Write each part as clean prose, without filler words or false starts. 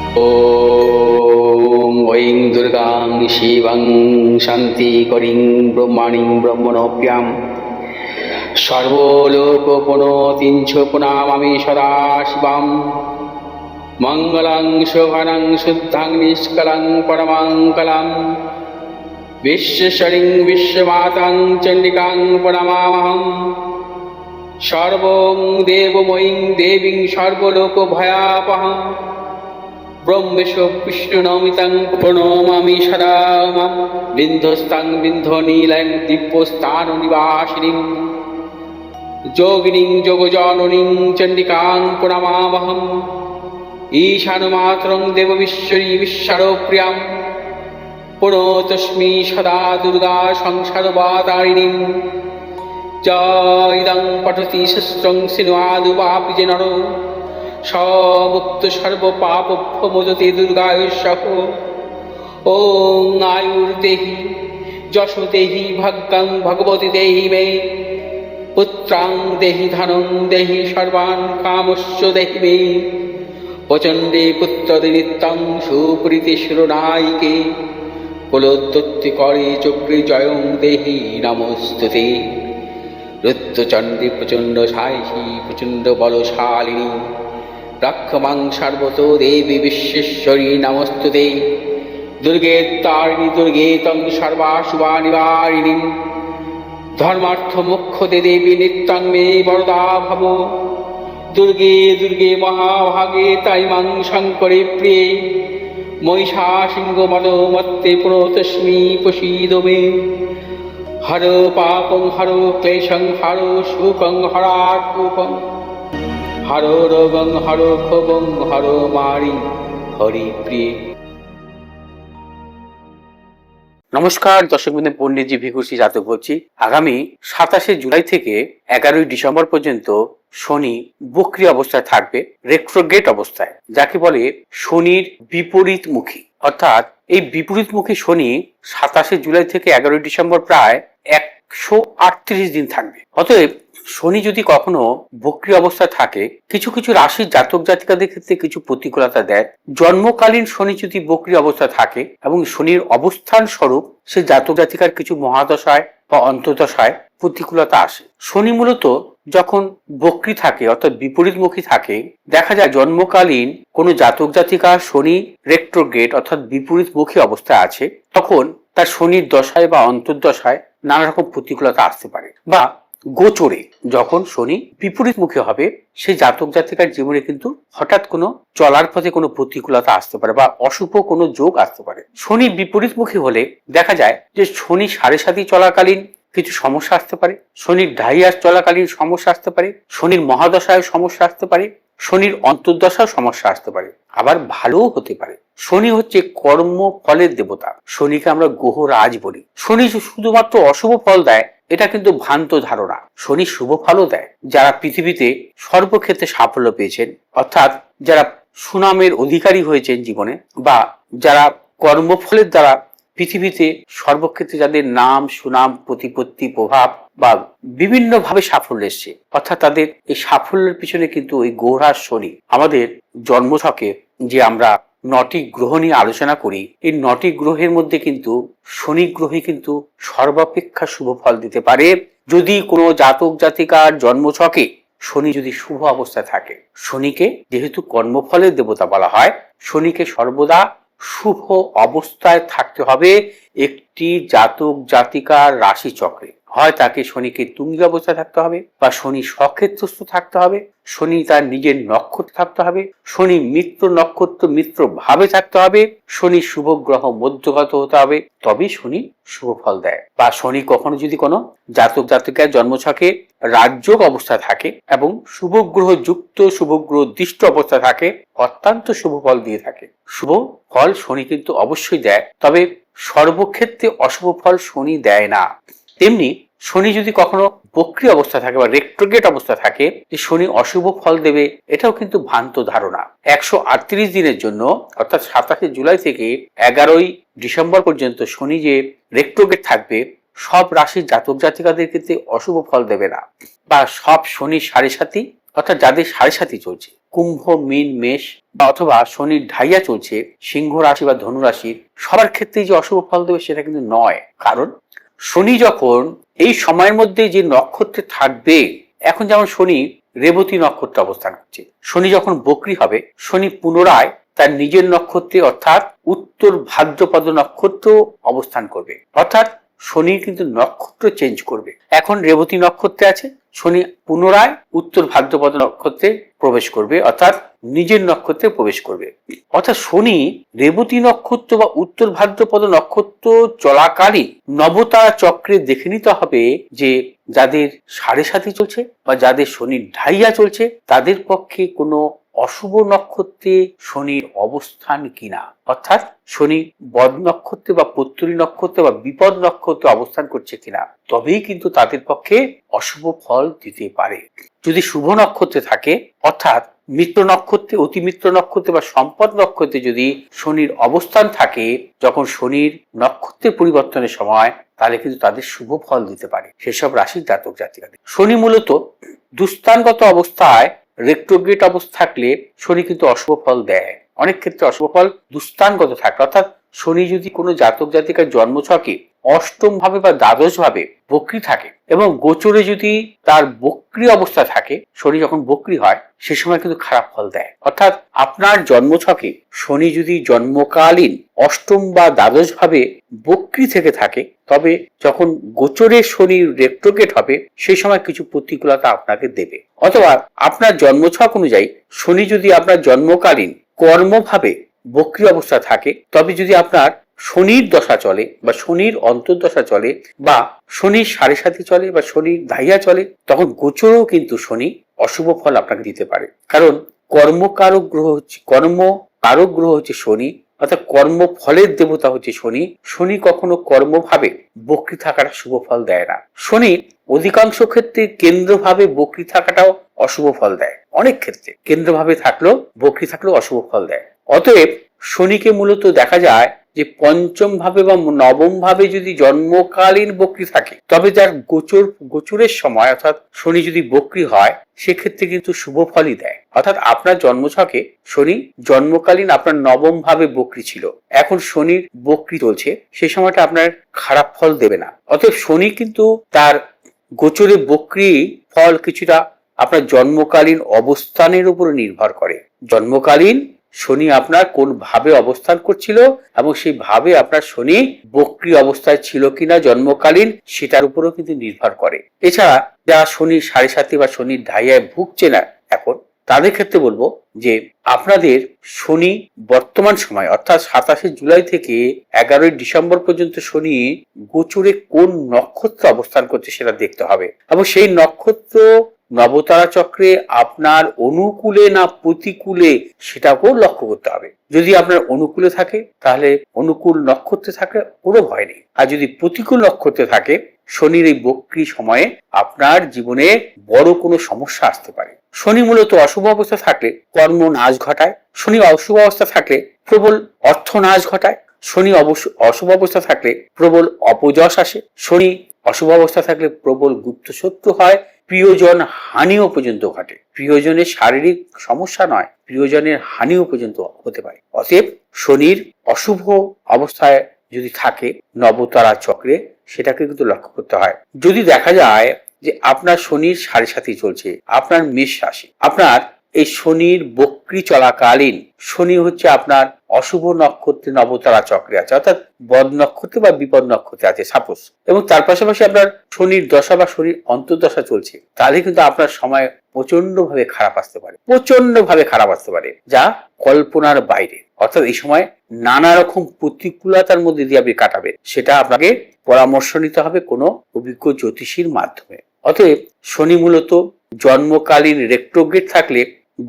ॐ ऐं दुर्गां शिवं शान्तिकरीं ब्रह्माणीं ब्रह्मणोऽप्यां सर्वलोकपुनोतीं च पुनामामि सदा शिवां मङ्गलं शोभनं शुद्धं निष्कलं परमङ्गलं विश्वेश्वरीं विश्वमातां चण्डिकां प्रणमामहम् सर्वं देवमयीं देवीं सर्वलोकभयापहम् ब्रह्मेशो विष्णुनमितं प्रणमामि सदा मां बिन्धस्तां बिन्धनीलं दिव्यस्थाननिवासिनीं योगिनीं योगजननीं चण्डिकां प्रणमामहम् ईशानमातरं देवविश्वरी विश्वरूप्रियां प्रणतोऽस्मि सदा दुर्गा संसारवातारिणीं च इदं पठति शस्त्रं सिन्वादुवापि नरो मुक्त सर्वपापभ्यमोचते दुर्गायुष्यः। ॐ आयुर्देहि यशो देहि भाग्यं भगवती देहि मे पुत्रां देहि धनं देहि सर्वान् कामस्य देहि मे प्रचण्डे पुत्रदे नित्यं सुप्रीति शिरोनायिके कुलोत्पत्तिकरे चक्रे जयं देहि नमोस्तुते। रुद्रचण्डे प्रचण्ड सायिषी प्रचण्ड बलशालिनी रक्षमां सर्वतो देवी विश्वेश्वरी नमोस्तुते। दुर्गे तारिणी दुर्गे तं सर्वाशुभानिवारिणीं धर्मार्थ मोक्षदे देवी नित्यं मे वरदा भव। दुर्गे दुर्गे महाभागे ताइमां शङ्करे प्रिये महिषासिंहमदोमत्ते प्रणतोऽस्मि प्रसीद मे। हरो पापं हरो क्लेशं हरो शोकं हरात्मकं हरो रोगं हरो क्षोभं हरो मारि हरिप्रिये। নমস্কার দর্শক বন্ধু, পণ্ডিতজি ভিকুসি জাতক বলছি। আগামী 27শে জুলাই থেকে 11ই ডিসেম্বর পর্যন্ত শনি বক্রী অবস্থায় থাকবে, রেট্রোগ্রেড অবস্থায়, যাকে বলে শনির বিপরীতমুখী। অর্থাৎ এই বিপরীতমুখী শনি 27শে জুলাই থেকে 11ই ডিসেম্বর প্রায় 138 দিন থাকবে। অতএব শনি যদি কখনো বক্রী অবস্থায় থাকে, কিছু কিছু রাশির জাতক জাতিকাদের ক্ষেত্রে কিছু প্রতিকূলতা দেয়। জন্মকালীন শনি যদি বক্রী অবস্থায় থাকে এবং শনির অবস্থান স্বরূপ সে জাতক জাতিকার কিছু মহাদশায় বা অন্তর্দশায় প্রতিকূলতা আসে। শনি মূলত যখন বক্রী থাকে অর্থাৎ বিপরীতমুখী থাকে, দেখা যায় জন্মকালীন কোনো জাতক জাতিকা শনি রেট্রোগ্রেড অর্থাৎ বিপরীতমুখী অবস্থায় আছে, তখন তার শনির দশায় বা অন্তর্দশায় নানা রকম প্রতিকূলতা আসতে পারে। বা গোচরে যখন শনি বিপরীতমুখী হবে, সেই জাতক জাতিকার জীবনে কিন্তু হঠাৎ কোনো চলার পথে কোনো প্রতিকূলতা আসতে পারে বা অশুভ কোনো যোগ আসতে পারে। শনি বিপরীতমুখী হলে দেখা যায় যে শনি 7.5 চলাকালীন কিছু সমস্যা আসতে পারে, শনির ঢাইয়াস চলাকালীন সমস্যা আসতে পারে, শনির মহাদশায় সমস্যা আসতে পারে, শনির অন্তর্দশায় সমস্যা আসতে পারে, আবার ভালোও হতে পারে। শনি হচ্ছে কর্ম ফলের দেবতা, শনিকে আমরা গ্রহরাজ বলি। শনি শুধুমাত্র অশুভ ফল দেয় এটা কিন্তু ভ্রান্ত ধারণা, শনি শুভ ফলও দেয়। যারা পৃথিবীতে সর্বক্ষেত্রে সাফল্য পেয়েছেন, অর্থাৎ যারা সুনামের অধিকারী হয়েছেন জীবনে, বা যারা কর্মফলের দ্বারা পৃথিবীতে সর্বক্ষেত্রে যাদের নাম সুনাম প্রতিপত্তি প্রভাব বা বিভিন্ন ভাবে সাফল্য এসছে, অর্থাৎ তাদের এই সাফল্যের পিছনে কিন্তু ওই গ্রহরাজ শনি। আমাদের জন্মছকে যে আমরা 9টি গ্রহ নিয়ে আলোচনা করি, এই 9টি গ্রহের মধ্যে কিন্তু শনি গ্রহই কিন্তু সর্বাপেক্ষা শুভ ফল দিতে পারে। যদি কোনো জাতক জাতিকার জন্মছকে শনি যদি শুভ অবস্থায় থাকে, শনিকে যেহেতু কর্মফলের দেবতা বলা হয়, শনিকে সর্বদা শুভ অবস্থায় থাকতে হবে একটি জাতক জাতিকার রাশি চক্রে। হয় তাকে শনিকে তুঙ্গি অবস্থায় থাকতে হবে, বা শনি স্বক্ষেত্রস্থ থাকতে হবে, শনি তার নিজের নক্ষত্র থাকতে হবে, শনি মিত্র নক্ষত্র মিত্র ভাবে থাকতে হবে, শনি শুভ গ্রহ মধ্যগত হতে হবে, তবেই শনি শুভ ফল দেয়। বা শনি কখনো যদি কোনো জাতক জাতিকার জন্মছকে রাজযোগ অবস্থায় থাকে এবং শুভ গ্রহ যুক্ত শুভ গ্রহ দৃষ্ট অবস্থায় থাকে, অত্যন্ত শুভ ফল দিয়ে থাকে। শুভ ফল শনি কিন্তু অবশ্যই দেয়, তবে সর্বক্ষেত্রে অশুভ ফল শনি দেয় না। তেমনি শনি যদি কখনো বক্রী অবস্থা থাকে বা রেট্রোগ্রেড অবস্থা থাকে যে শনি অশুভ ফল দেবে, এটাও কিন্তু ভ্রান্ত ধারণা। 138 দিনের জন্য অর্থাৎ 27শে জুলাই থেকে 11ই ডিসেম্বর পর্যন্ত শনি যে রেট্রোগ্রেড থাকবে, সব রাশির জাতক জাতিকাদের ক্ষেত্রে অশুভ ফল দেবে না। বা সব শনি 7.5 অর্থাৎ যাদের 7.5 চলছে কুম্ভ, মীন, মেষ বা অথবা শনির ঢাইয়া চলছে সিংহ রাশি বা ধনু রাশির সবার ক্ষেত্রেই যে অশুভ ফল দেবে সেটা কিন্তু নয়। কারণ শনি যখন এই সময়ের মধ্যে যে নক্ষত্রে থাকবে, এখন যেমন শনি রেবতী নক্ষত্রে অবস্থান করছে, শনি যখন বক্রী হবে শনি পুনরায় তার নিজের নক্ষত্রে অর্থাৎ উত্তর ভাদ্রপদ নক্ষত্র অবস্থান করবে, অর্থাৎ শনি কিন্তু নক্ষত্র চেঞ্জ করবে। এখন রেবতী নক্ষত্রে আছে, শনি পুনরায় উত্তর ভাদ্রপদ নক্ষত্রে প্রবেশ করবে, অর্থাৎ নিজের নক্ষত্রে প্রবেশ করবে। অর্থাৎ শনি রেবতী নক্ষত্র বা উত্তর ভাদ্রপদ নক্ষত্র চলাকালীন নবতারা চক্রে দেখে নিতে হবে যে যাদের সাড়ে সাথী চলছে বা যাদের শনির ঢাইয়া চলছে তাদের পক্ষে কোনো অশুভ নক্ষত্রে শনির অবস্থান কিনা, অর্থাৎ শনি বদ নক্ষত্রে বা পত্তরী নক্ষত্রে বা বিপদ নক্ষত্রে অবস্থান করছে কিনা, তবেই কিন্তু তাদের পক্ষে অশুভ ফল দিতে পারে। যদি শুভ নক্ষত্রে থাকে অর্থাৎ মিত্র নক্ষত্রে, অতিমিত্র নক্ষত্রে বা সম্পদ নক্ষত্রে যদি শনির অবস্থান থাকে, যখন শনির নক্ষত্রের পরিবর্তনের সময়, তাহলে কিন্তু তাদের শুভ ফল দিতে পারে সেসব রাশির জাতক জাতিকাদের। শনি মূলত দুস্থানগত অবস্থায় রেট্রোগ্রেড অবস্থা থাকলে শনি কিন্তু অশুভ ফল দেয়। অনেক ক্ষেত্রে অশুভ ফল দুস্থানগত থাকে, অর্থাৎ শনি যদি কোনো জাতক জাতিকার জন্মছকে অষ্টম ভাবে বা দ্বাদশ ভাবে বক্রী থাকে এবং গোচরে যদি তার বক্রী অবস্থা থাকে, শনি যখন বক্রী হয় সে সময় কিন্তু খারাপ ফল দেয়। অর্থাৎ আপনার জন্মছকে শনি যদি জন্মকালীন অষ্টম বা দ্বাদশ ভাবে বক্রী থেকে থাকে, তবে যখন গোচরে শনি রেট্রোগ্রেড হবে সেই সময় কিছু প্রতিকূলতা আপনাকে দেবে। অথবা আপনার জন্মছক অনুযায়ী শনি যদি আপনার জন্মকালীন কর্মভাবে বক্রী অবস্থা থাকে, তবে যদি আপনার শনির দশা চলে বা শনির অন্তর্দশা চলে বা শনির সাড়ে সাথী চলে বা শনির ঢাইয়া চলে, তখন গোচরেও কিন্তু শনি অশুভ ফল আপনাকে দিতে পারে। কারণ কর্মকারক গ্রহ হচ্ছে শনি, অর্থাৎ কর্ম ফলের দেবতা হচ্ছে শনি। শনি কখনো কর্মভাবে বক্রী থাকাটা শুভ ফল দেয় না। শনি অধিকাংশ ক্ষেত্রে কেন্দ্রভাবে বক্রী থাকাটাও অশুভ ফল দেয়, অনেক ক্ষেত্রে কেন্দ্রভাবে থাকলেও বক্রী থাকলেও অশুভ ফল দেয়। অতএব শনিকে মূলত দেখা যায় যে পঞ্চম ভাবে বা নবম ভাবে যদি জন্মকালীন বক্রী থাকে, তবে যার গোচরের সময় অর্থাৎ শনি যদি বক্রী হয় সেক্ষেত্রে কিন্তু শুভ ফলই দেয়। অর্থাৎ আপনার জন্মছকে শনি জন্মকালীন আপনার নবম ভাবে বক্রী ছিল, এখন শনির বক্রী চলছে, সেই সময়টা আপনার খারাপ ফল দেবে না। অতএব শনি কিন্তু তার গোচরে বক্রী ফল কিছুটা আপনার জন্মকালীন অবস্থানের উপর নির্ভর করে। জন্মকালীন শনি আপনার কোন ভাবে অবস্থান করছিল এবং সেই ভাবে আপনার শনি বক্রী অবস্থায় ছিল কিনা জন্মকালীন, সেটার উপরও কিন্তু নির্ভর করে। এছাড়া যারা শনির সাড়ে সাথী বা শনির ঢাইয়ায় ভুগছে না এখন, তাদের ক্ষেত্রে বলবো যে আপনাদের শনি বর্তমান সময় অর্থাৎ 27শে জুলাই থেকে 11ই ডিসেম্বর পর্যন্ত শনি গোচরে কোন নক্ষত্রে অবস্থান করছে সেটা দেখতে হবে এবং সেই নক্ষত্র নবতারা চক্রে আপনার অনুকূলে না প্রতিকূলে সেটাকেও লক্ষ্য করতে হবে। যদি আপনার অনুকূলে থাকে তাহলে অনুকূল নক্ষত্রে থাকে কোনো ভয় নেই, আর যদি প্রতিকূল নক্ষত্রে থাকে শনির এই বক্রী সময়ে আপনার জীবনে বড় কোনো সমস্যা আসতে পারে। শনি মূলত অশুভ অবস্থা থাকলে কর্ম নাশ ঘটায়, শনি অশুভ অবস্থা থাকলে প্রবল অর্থ নাশ ঘটায়, শনি অশুভ অবস্থা থাকলে প্রবল অপযশ আসে, শনি অশুভ অবস্থা থাকলে প্রবল গুপ্ত শত্রু হয়, প্রিয়জন হানিও পর্যন্ত ঘটে। প্রিয়জনের শারীরিক সমস্যা নয়, প্রিয়জনের হানিও পর্যন্ত হতে পারে। অতএব শনির অশুভ অবস্থায় যদি থাকে নবতারা চক্রে, সেটাকে কিন্তু লক্ষ্য করতে হয়। যদি দেখা যায় যে আপনার শনির সাড়ে সাথী চলছে, আপনার মেষ রাশি, আপনার এই শনির বক্রী চলাকালীন শনি হচ্ছে আপনার অশুভ নক্ষত্রে নবতারা চক্রে আছে, অর্থাৎ বদ নক্ষত্রে বা বিপদ নক্ষত্রে আছে সাপোজ, এবং তার পাশাপাশি আপনার শনির দশা বা শনির অন্তর্দশা চলছে, তাহলে কিন্তু আপনার সময় প্রচন্ড ভাবে খারাপ আসতে পারে, যা কল্পনার বাইরে। অর্থাৎ এই সময় নানা রকম প্রতিকূলতার মধ্যে দিয়ে আপনি কাটাবেন, সেটা আপনাকে পরামর্শ নিতে হবে কোনো অভিজ্ঞ জ্যোতিষীর মাধ্যমে। অতএব শনি মূলত জন্মকালীন রেট্রোগ্রেড থাকলে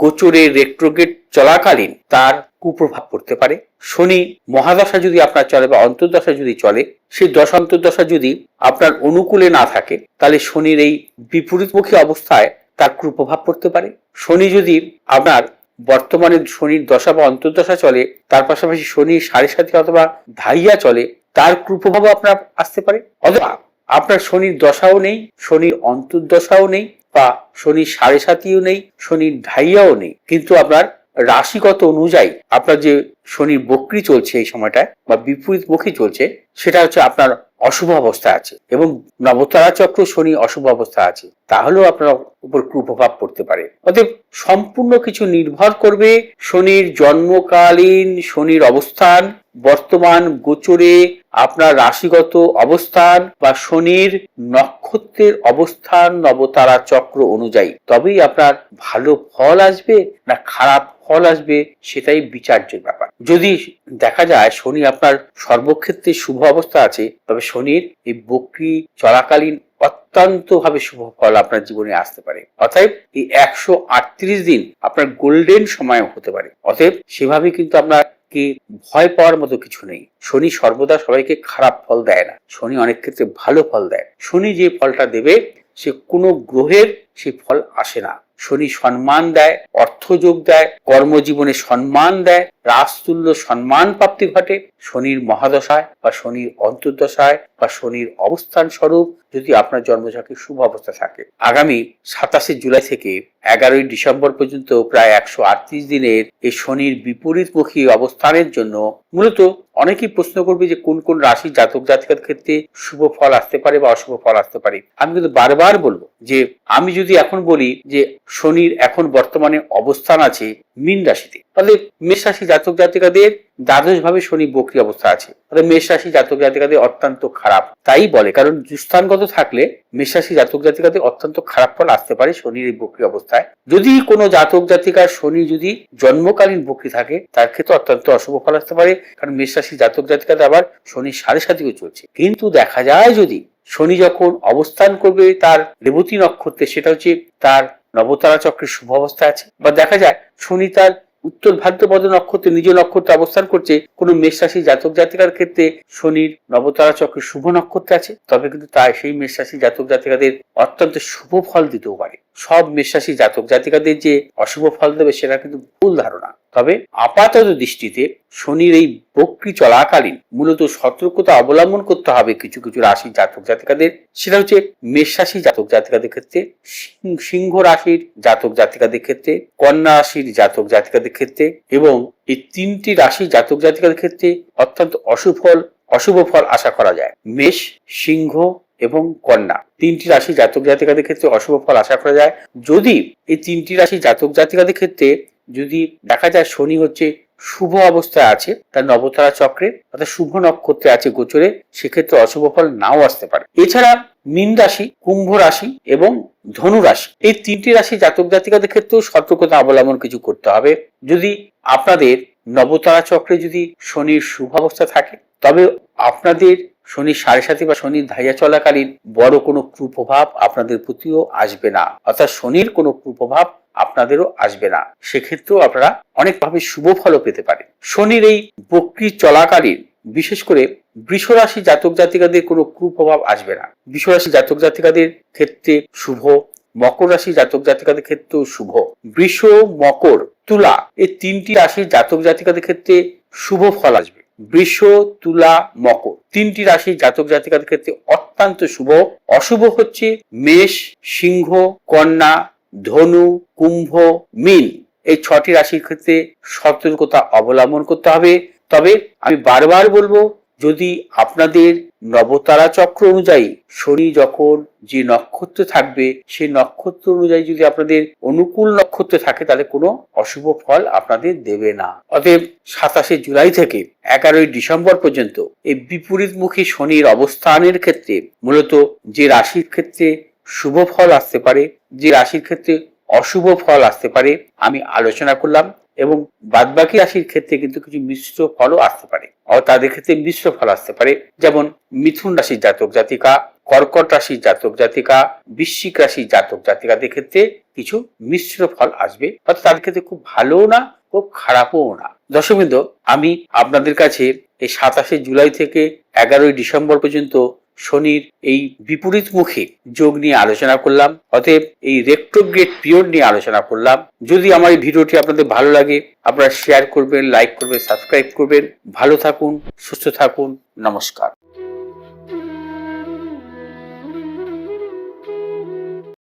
গোচরে রেট্রোগ্রেড চলাকালীন তার কুপ্রভাব পড়তে পারে। শনি মহাদশা যদি আপনার চলে বা অন্তর্দশা যদি চলে, সেই দশা অন্তর্দশা যদি আপনার অনুকূলে না থাকে, তাহলে শনির এই বিপরীতমুখী অবস্থায় তার কুপ্রভাব পড়তে পারে। শনি যদি আপনার বর্তমানে শনির দশা বা অন্তর্দশা চলে, তার পাশাপাশি শনির সাড়ে সাথী অথবা ঢাইয়া চলে, তার কুপ্রভাবও আপনার আসতে পারে। অথবা আপনার শনির দশাও নেই, শনির অন্তর্দশাও নেই, বা শনির 7.5ও নেই, শনির ঢাইয়াও নেই, কিন্তু আপনার রাশিগত অনুযায়ী আপনার যে শনির বক্রি চলছে এই সময়টায় বা বিপরীতমুখী চলছে, সেটা হচ্ছে আপনার অশুভ অবস্থা আছে এবং নবতারা চক্র শনি অশুভ অবস্থা আছে, তাহলেও আপনার উপর কুপ্রভাব পড়তে পারে। অতএব সম্পূর্ণ কিছু নির্ভর করবে শনির জন্মকালীন শনির অবস্থান, বর্তমান গোচরে আপনার রাশিগত অবস্থান বা শনির নক্ষত্রের অবস্থান নবতারা চক্র অনুযায়ী, তবেই আপনার ভালো ফল আসবে না খারাপ ফল আসবে সেটাই বিচার্যের ব্যাপার। যদি দেখা যায় শনি আপনার সর্বক্ষেত্রে শুভ অবস্থা আছে, তবে শনির এই বক্রি চলাকালীন অত্যন্ত ভাবে শুভ ফল আপনার জীবনে আসতে পারে। অতএব এই 138 দিন আপনার গোল্ডেন সময় হতে পারে। অতএব সেভাবে কিন্তু আপনার কি ভয় পাওয়ার মতো কিছু নেই। শনি সর্বদা সবাইকে খারাপ ফল দেয় না, শনি অনেক ক্ষেত্রে ভালো ফল দেয়। শনি যে ফলটা দেবে সে কোনো গ্রহের সেই ফল আসে না। শনি সম্মান দেয়, অর্থযোগ দেয়, কর্মজীবনে সম্মান দেয়, রাজতুল্য সম্মান প্রাপ্তি ঘটে। শনির মহাদশায় বা শনির অন্তর্দশায় বা শনির অবস্থান স্বরূপ যদি আপনার জন্মছকে শুভ অবস্থা থাকে, আগামী 27 জুলাই থেকে 11 ডিসেম্বর পর্যন্ত প্রায় 138 দিনের এই শনির বিপরীতমুখী অবস্থানের জন্য মূলত অনেকেই প্রশ্ন করবে যে কোন কোন রাশি জাতক জাতিকার ক্ষেত্রে শুভ ফল আসতে পারে বা অশুভ ফল আসতে পারে। আমি কিন্তু বারবার বলবো যে আমি যদি এখন বলি যে শনির এখন বর্তমানে অবস্থান আছে মীন রাশিতে, তাহলে মেষ রাশি জাতক জাতিকাদের দ্বাদশ ভাবে শনি বক্রি অবস্থা আছে, তাহলে মেষ রাশি জাতক জাতিকাদের অত্যন্ত খারাপ। তাই বলে কারণ দুস্থানগত থাকলে মেষ রাশি জাতক জাতিকাদের অত্যন্ত খারাপ ফল আসতে পারে শনির এই বক্রি অবস্থায়। যদি কোনো জাতক জাতিকার শনি যদি জন্মকালীন বক্রি থাকে, তার ক্ষেত্রে অত্যন্ত অশুভ ফল আসতে পারে, কারণ মেষ রাশি জাতক জাতিকাদের আবার শনি 7.5 চলছে। কিন্তু দেখা যায় যদি শনি যখন অবস্থান করবে তার রেবতী নক্ষত্রে, সেটা হচ্ছে তার নবতারা চক্রের শুভ অবস্থা আছে, বা দেখা যায় শনি তার উত্তর ভাদ্রপদ নক্ষত্রে নিজ নক্ষত্রে অবস্থান করছে, কোন মেষ রাশি জাতক জাতিকার ক্ষেত্রে শনির নবতারা চক্রের শুভ নক্ষত্রে আছে, তবে কিন্তু তাই সেই মেষ রাশি জাতক জাতিকাদের অত্যন্ত শুভ ফল দিতেও পারে। সব মেষ রাশি জাতক জাতিকাদের যে অশুভ ফল দেবে সেটা কিন্তু ভুল ধারণা। তবে আপাতত দৃষ্টিতে শনির এই বক্রি চলাকালীন মূলত সতর্কতা অবলম্বন করতে হবে কিছু কিছু রাশি জাতক জাতিকাদের। সেটা হচ্ছে মেষ রাশি জাতক জাতিকাদের ক্ষেত্রে, সিংহ রাশির জাতক জাতিকাদের ক্ষেত্রে, কন্যা রাশির জাতক জাতিকাদের ক্ষেত্রে এবং এই 3টি রাশি জাতক জাতিকাদের ক্ষেত্রে অত্যন্ত অশুভ ফল আশা করা যায়। মেষ, সিংহ এবং কন্যা 3টি রাশি জাতক জাতিকাদের ক্ষেত্রে অশুভ ফল আশা করা যায়। যদি এই 3টি রাশি জাতক জাতিকাদের ক্ষেত্রে যদি দেখা যায় শনি হচ্ছে শুভ অবস্থায় আছে, তার নবতারা চক্রে অর্থাৎ শুভ নক্ষত্রে আছে গোচরে, সেক্ষেত্রে অশুভ ফল নাও আসতে পারে। এছাড়া মীন রাশি, কুম্ভ রাশি এবং ধনু রাশি এই 3টি রাশি জাতক জাতিকাদের ক্ষেত্রেও সতর্কতা অবলম্বন কিছু করতে হবে। যদি আপনাদের নবতারা চক্রে যদি শনির শুভ অবস্থা থাকে, তবে আপনাদের শনির 7.5 বা শনির ঢাইয়া চলাকালীন বড় কোনো কুপ্রভাব আপনাদের প্রতিও আসবে না, অর্থাৎ শনির কোনো কুপ্রভাব আপনাদেরও আসবে না। সেক্ষেত্রেও আপনারা অনেকভাবে শুভ ফলও পেতে পারেন। শনির এই বক্রি চলাকালীন বিশেষ করে বৃষ রাশি জাতক জাতিকাদের কোনো কুপ্রভাব আসবে না। বৃষ রাশি জাতক জাতিকাদের ক্ষেত্রে শুভ, মকর রাশি জাতক জাতিকাদের ক্ষেত্রেও শুভ। বৃষ, মকর, তুলা এই 3টি রাশির জাতক জাতিকাদের ক্ষেত্রে শুভ ফল আসবে। বৃষ, তুলা, মকর 3টি রাশির জাতক জাতিকাদের ক্ষেত্রে অত্যন্ত শুভ। অশুভ হচ্ছে মেষ, সিংহ, কন্যা, ধনু, কুম্ভ, মীন এই 6টি রাশির ক্ষেত্রে সতর্কতা অবলম্বন করতে হবে। তবে আমি বারবার বলবো, যদি আপনাদের নবতারা চক্র অনুযায়ী শনি যখন যে নক্ষত্রে থাকবে সেই নক্ষত্র অনুযায়ী যদি আপনাদের অনুকূল নক্ষত্রে থাকে, তাহলে কোনো অশুভ ফল আপনাদের দেবে না। অতএব 27 জুলাই থেকে 11 ডিসেম্বর পর্যন্ত এই বিপরীতমুখী শনির অবস্থানের ক্ষেত্রে মূলত যে রাশির ক্ষেত্রে শুভ ফল আসতে পারে, যে রাশির ক্ষেত্রে অশুভ ফল আসতে পারে আমি আলোচনা করলাম, এবং বাদবাকি রাশির ক্ষেত্রে কিন্তু কিছু মিশ্র ফলও আসতে পারে। তাদের ক্ষেত্রে মিশ্র ফল আসতে পারে, যেমন মিথুন রাশির জাতক জাতিকা, কর্কট রাশির জাতক জাতিকা, বৃশ্চিক রাশির জাতক জাতিকাদের ক্ষেত্রে কিছু মিশ্র ফল আসবে, অর্থাৎ তাদের ক্ষেত্রে খুব ভালোও না খুব খারাপও না। দর্শকবৃন্দ, আমি আপনাদের কাছে এই 27 জুলাই থেকে 11 ডিসেম্বর পর্যন্ত শনির এই বিপরীতমুখী যোগ নিয়ে আলোচনা করলাম, অতএব এই রেট্রোগ্রেড পিরিয়ড নিয়ে আলোচনা করলাম। যদি আমার এই ভিডিওটি আপনাদের ভালো লাগে, আপনারা শেয়ার করবেন, লাইক করবেন, সাবস্ক্রাইব করবেন। ভালো থাকুন, সুস্থ থাকুন, নমস্কার।